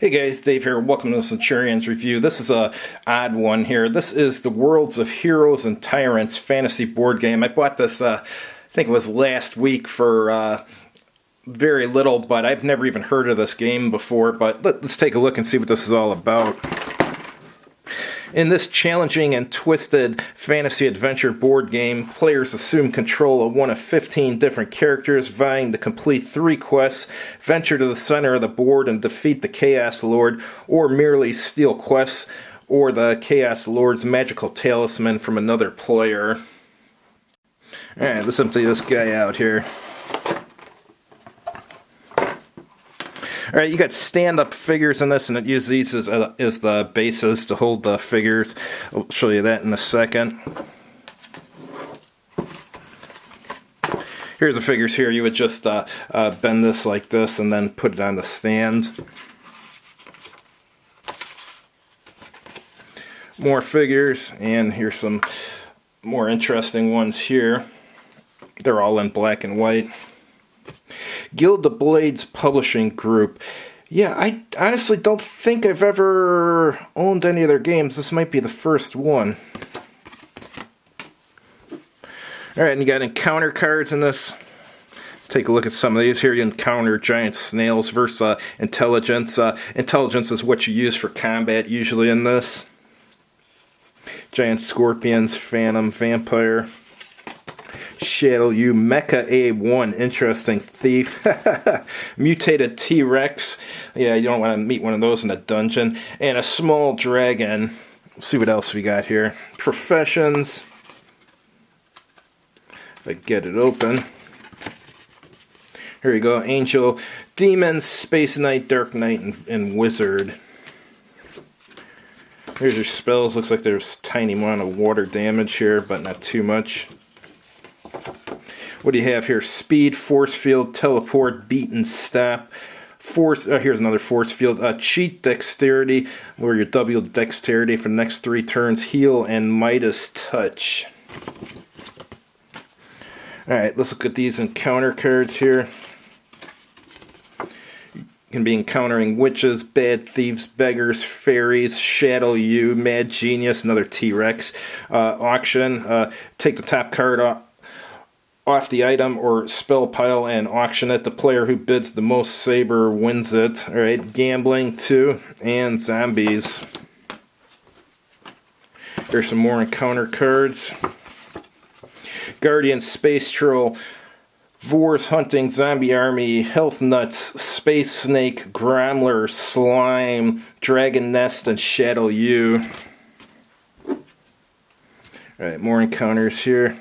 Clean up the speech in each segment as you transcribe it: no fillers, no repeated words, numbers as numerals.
Hey guys, Dave here. Welcome to the Centurion's Review. This is a odd one here. This is the Worlds of Heroes and Tyrants fantasy board game. I bought this, I think it was last week for very little, but I've never even heard of this game before. But let's take a look and see what this is all about. In this challenging and twisted fantasy adventure board game, players assume control of one of 15 different characters, vying to complete 3 quests, venture to the center of the board and defeat the Chaos Lord, or merely steal quests or the Chaos Lord's magical talisman from another player. Alright, let's empty this guy out here. Alright, you got stand-up figures in this, and it uses these as the bases to hold the figures. I'll show you that in a second. Here's the figures here. You would just bend this like this and then put it on the stand. More figures, and here's some more interesting ones here. They're all in black and white. Guild of Blades Publishing Group. Yeah, I honestly don't think I've ever owned any of their games. This might be the first one. Alright, and you got encounter cards in this. Take a look at some of these here. You encounter giant snails versus intelligence. Intelligence is what you use for combat usually in this. Giant scorpions, phantom, vampire. Shadow U, Mecha A1, interesting thief. Mutated T-Rex. Yeah, you don't want to meet one of those in a dungeon. And a small dragon. Let's see what else we got here. Professions. If I get it open. Here we go. Angel, Demon, Space Knight, Dark Knight, and Wizard. Here's your spells. Looks like there's a tiny amount of water damage here, but not too much. What do you have here? Speed, force field, teleport, beat and stop. Force. Here's another force field. Cheat, dexterity, where you double dexterity for the next 3 turns. Heal and Midas touch. Alright, let's look at these encounter cards here. You can be encountering witches, bad thieves, beggars, fairies, Shadow U, Mad Genius, another T-Rex. Auction. Take the top card off the item or spell pile and auction it. The player who bids the most saber wins it. Alright, gambling 2, and zombies. Here's some more encounter cards. Guardian, Space Troll, Vor's Hunting, Zombie Army, Health Nuts, Space Snake, Gromler, Slime, Dragon Nest, and Shadow U. Alright, more encounters here.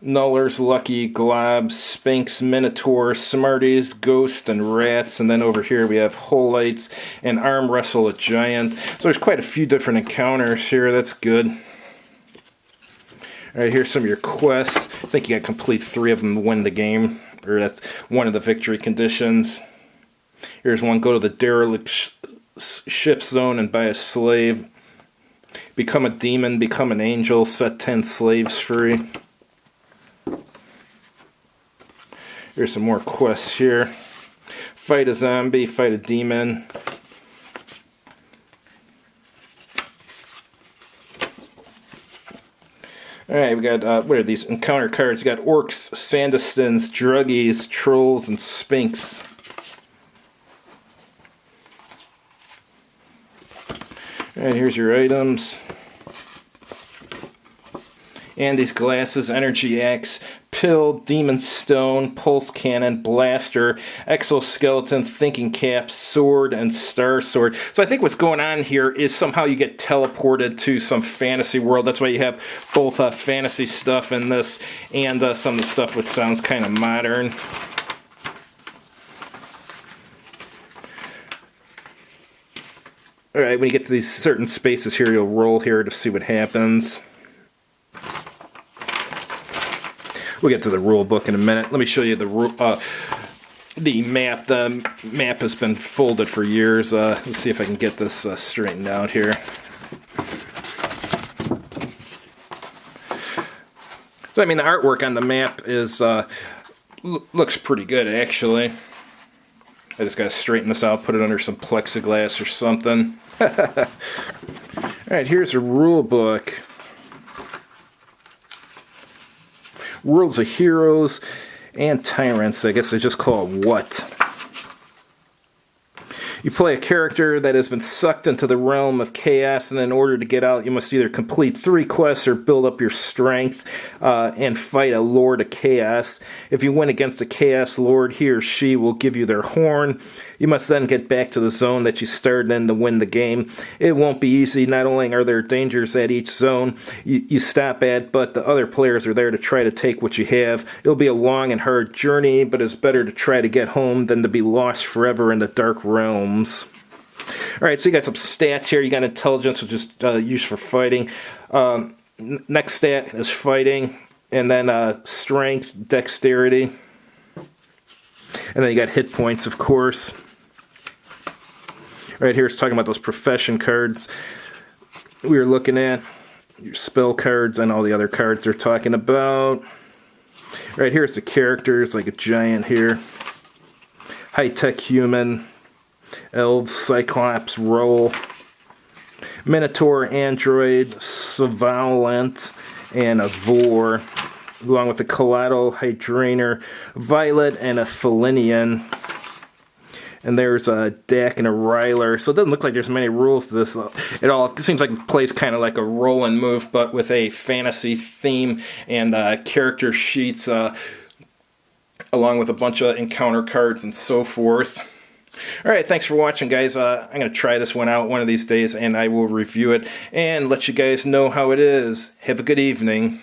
Nullers, Lucky, Globs, Sphinx, Minotaur, Smarties, Ghost, and Rats. And then over here we have Holites and Arm Wrestle a Giant. So there's quite a few different encounters here. That's good. Alright, here's some of your quests. I think you got to complete 3 of them to win the game. Or that's one of the victory conditions. Here's one. Go to the derelict ship zone and buy a slave. Become a demon, become an angel, set 10 slaves free. Here's some more quests here. Fight a zombie, fight a demon. Alright, we got, what are these encounter cards? We got orcs, sandistons, druggies, trolls, and sphinx. Alright, here's your items. And these glasses, energy axe, pill, demon stone, pulse cannon, blaster, exoskeleton, thinking cap, sword, and star sword. So I think what's going on here is somehow you get teleported to some fantasy world. That's why you have both fantasy stuff in this and some of the stuff which sounds kind of modern. Alright, when you get to these certain spaces here, you'll roll here to see what happens. We'll get to the rule book in a minute. Let me show you the map. The map has been folded for years. Let's see if I can get this straightened out here. So, I mean, the artwork on the map is looks pretty good, actually. I just gotta straighten this out, put it under some plexiglass or something. Alright, here's a rule book. Worlds of Heroes and Tyrants. I guess they just call it what? You play a character that has been sucked into the realm of chaos, and in order to get out, you must either complete 3 quests or build up your strength and fight a Lord of Chaos. If you win against a Chaos Lord, he or she will give you their horn. You must then get back to the zone that you started in to win the game. It won't be easy. Not only are there dangers at each zone you stop at, but the other players are there to try to take what you have. It'll be a long and hard journey, but it's better to try to get home than to be lost forever in the dark realms. Alright, so you got some stats here. You got intelligence, which is used for fighting. Next stat is fighting, and then strength, dexterity. And then you got hit points, of course. Right here it's talking about those profession cards we were looking at. Your spell cards and all the other cards they're talking about. Right here's the characters, like a giant here. High-tech human. Elves, Cyclops, Roll. Minotaur, Android, Savalent, and a Vor. Along with a Colado, Hydrainer, Violet, and a Felinian. And there's a Dak and a Ryler. So it doesn't look like there's many rules to this. It seems like it plays kind of like a roll and move, but with a fantasy theme and character sheets, along with a bunch of encounter cards and so forth. Alright, thanks for watching, guys. I'm going to try this one out one of these days, and I will review it and let you guys know how it is. Have a good evening.